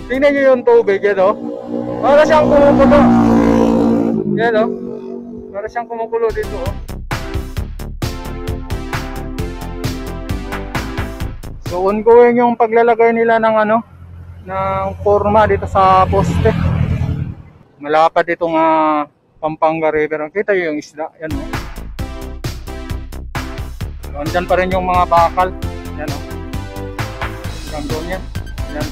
Tingnan nyo yung tubig, yan o. Para siyang kumukulo. Yan o. Para siyang kumukulo dito o. So ongoing yung paglalagay nila ng ano, ng forma dito sa poste. Malapad itong Pampanga River. Kita nyo yung isla, yan o. So, andyan pa rin yung mga bakal. Yan o. Hanggang doon yan. Yan,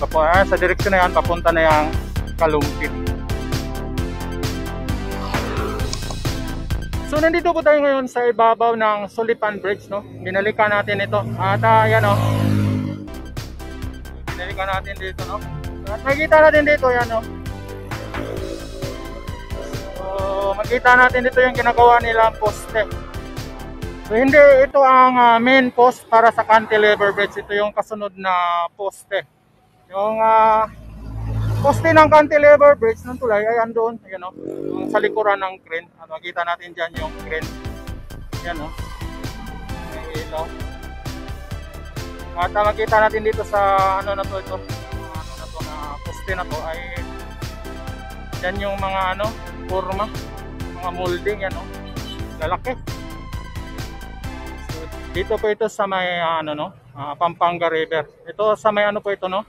sa direksyon na yan, papunta na yung Kalumpit. So nandito po tayo ngayon sa ibabaw ng Sulipan Bridge, no? Binalikan natin ito. At yan o. Binalikan natin dito, no? At makikita natin dito, yan o. So makita natin dito yung ginagawa nilang poste. So hindi ito ang main post para sa cantilever bridge. Ito yung kasunod na poste. Yung poste ng cantilever bridge ng tulay ay andun, ayan o, yung sa likuran ng crane. At makita natin dyan yung crane. Yan o, may ilaw. At makita natin dito sa ano na to, ito, ano na to, na poste na to ay yan yung mga ano, forma, mga molding, yan o, lalaki. So dito po ito sa may ano no, Pampanga River. Ito sa may ano po ito no,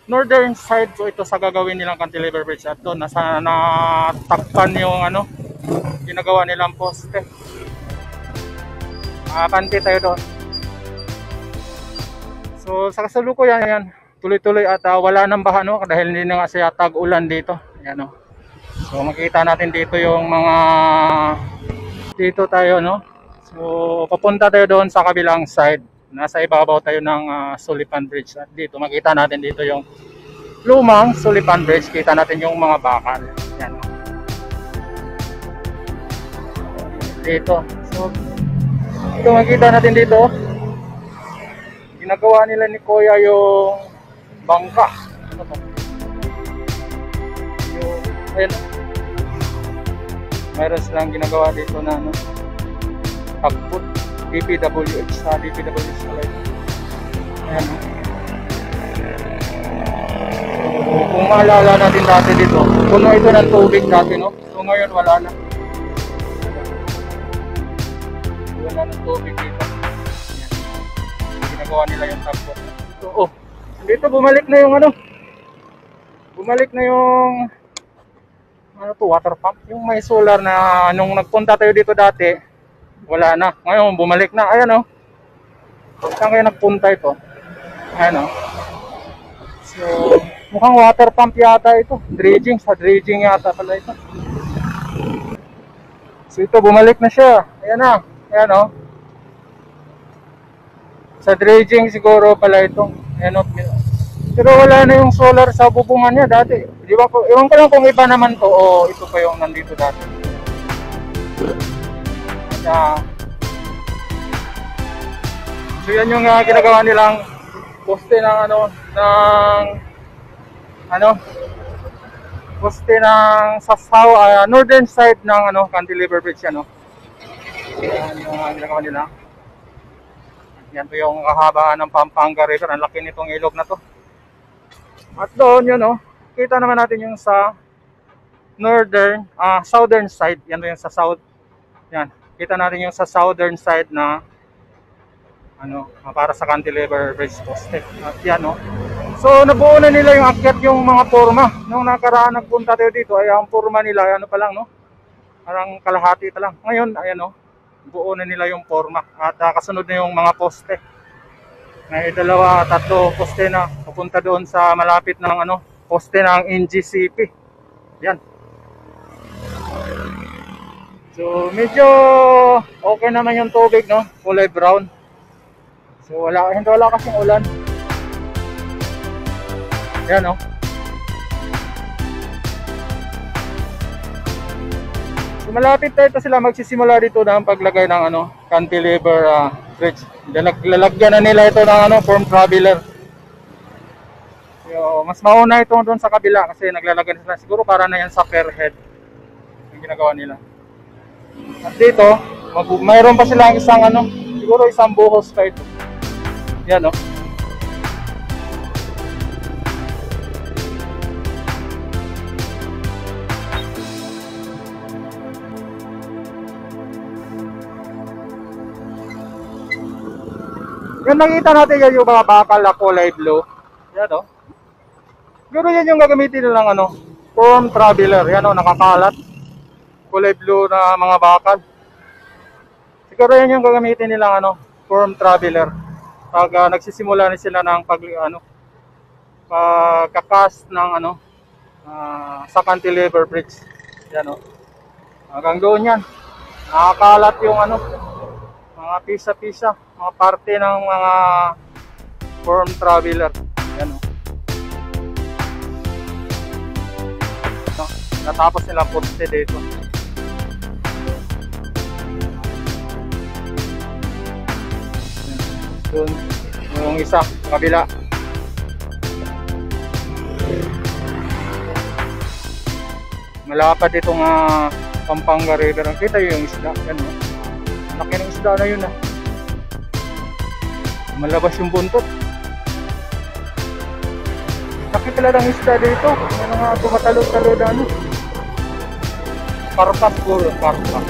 northern side po ito sa gagawin nilang cantilever bridge. At doon nasa natakpan yung ano, ginagawa nilang poste. Panti tayo doon. So sa kasalukuyan yan, tuloy-tuloy at wala nang baha no, dahil hindi na nga siya tag-ulan dito. Ayan, no. So makita natin dito yung mga dito tayo no. So papunta tayo doon sa kabilang side. Nasa ibabaw tayo ng Sulipan Bridge. At dito makita natin dito yung lumang Sulipan Bridge. Kita natin yung mga bakal. Yan. Dito. So ito makita natin dito. Ginagawa nila ni Kuya yung bangka. Yung, ayun. Mayroon silang ginagawa dito na ano, pagput. DPWH sa DPWH na light. Ayan. Kung maalala natin dati dito, puno ito ng tubig dati, no? So ngayon wala na. Wala ng tubig dito. Ayan. Ginagawa nila yung tagpot. So, oh, dito bumalik na yung ano, bumalik na yung ano to, water pump. Yung may solar na nung nagpunta tayo dito dati, wala na. Ngayon bumalik na. Ayan o. Saan kayo nagpunta ito? Ayan o. So mukhang water pump yata ito. Dredging. Sa dredging yata pala ito. So ito bumalik na siya. Ayan na. Ayan o. Sa dredging siguro pala ito. Ayan o. Pero wala na yung solar sa bubungan niya dati. Di ba ko? Ewan ko lang kung iba naman to o ito pa yung nandito dati. So yan yung ginagawa nilang poste ng poste ng northern side ng cantilever bridge ano. Yan yung ginagawa nila. Yan po yung kahabaan ng Pampanga River. Ang laki nitong ilog na to. At doon yun kita naman natin yung sa southern side. Yan po yung sa south. Yan. Kita natin yung sa southern side na para sa cantilever bridge poste. At yan So nabuo na nila yung akyat yung mga forma. Nung nakaraan nagpunta tayo dito ay ang forma nila pa lang no. Parang kalahati pa lang. Ngayon ayan buo na nila yung forma. At kasunod na yung mga poste. May dalawa, tatlo poste na papunta doon sa malapit ng poste ng NGCP. Yan. So medyo okay naman yung tubig no, kulay brown. So hindi wala kasing ulan. Yan So malapit tayo sila magsisimula dito ng paglagay ng cantilever bridge. Lalagyan na nila ito ng form traveler. So mas mauna ito doon sa kabila kasi naglalagay sila siguro para na yan sa pier head. Yung ginagawa nila. At dito, mayroon pa silang isang siguro isang buhos pa ito. Yan Yan, nakita natin yan yung mga bakal na kulay blue. Yan o. Siguro yan yung gagamitin nilang ano, form traveler. Yan o, nakakalat. Kulay blue na mga bakal. Siguro yan yung gagamitin nilang ano, form traveler. Pag nagsisimula na sila ng pagkakast ng ano, sa cantilever bridge. Yan o. Hanggang doon yan. Nakakalat yung ano, mga pisa-pisa, mga parte ng mga form traveler. Yan o. Natapos nila poste dito. Doon, yung isa, kabila. Malapad itong Pampanga River. Kita yung isda. Yan o. Laki ng isda na yun Malabas yung buntot. Laki pala ng isda dito. Yan ang tumatalo-talo na ano. Karpa siguro. Karpa.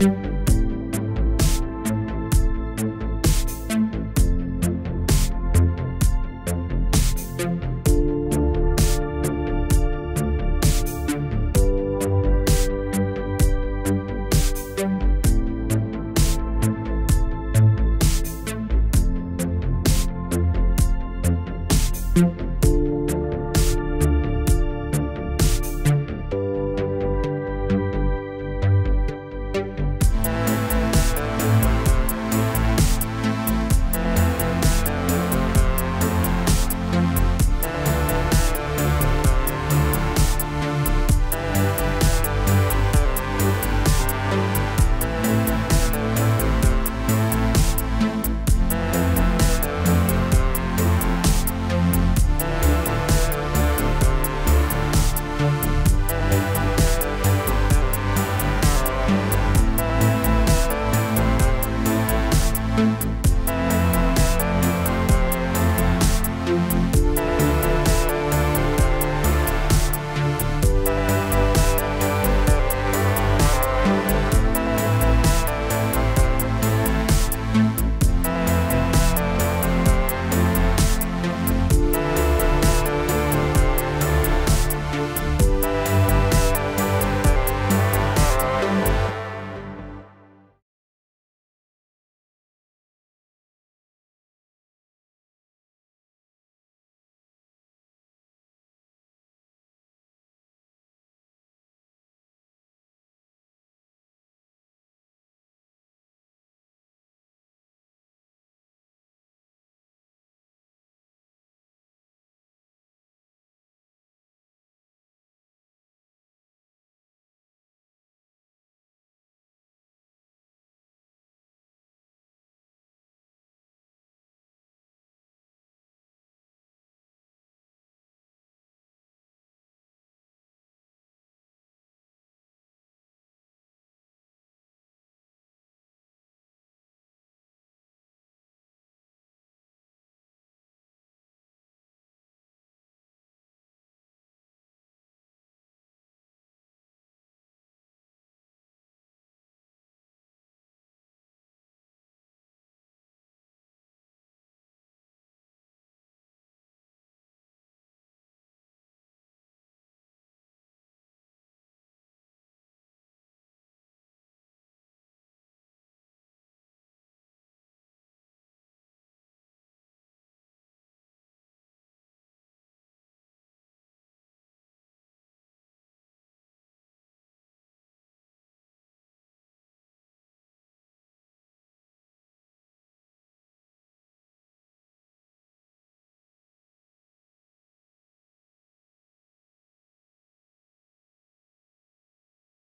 you.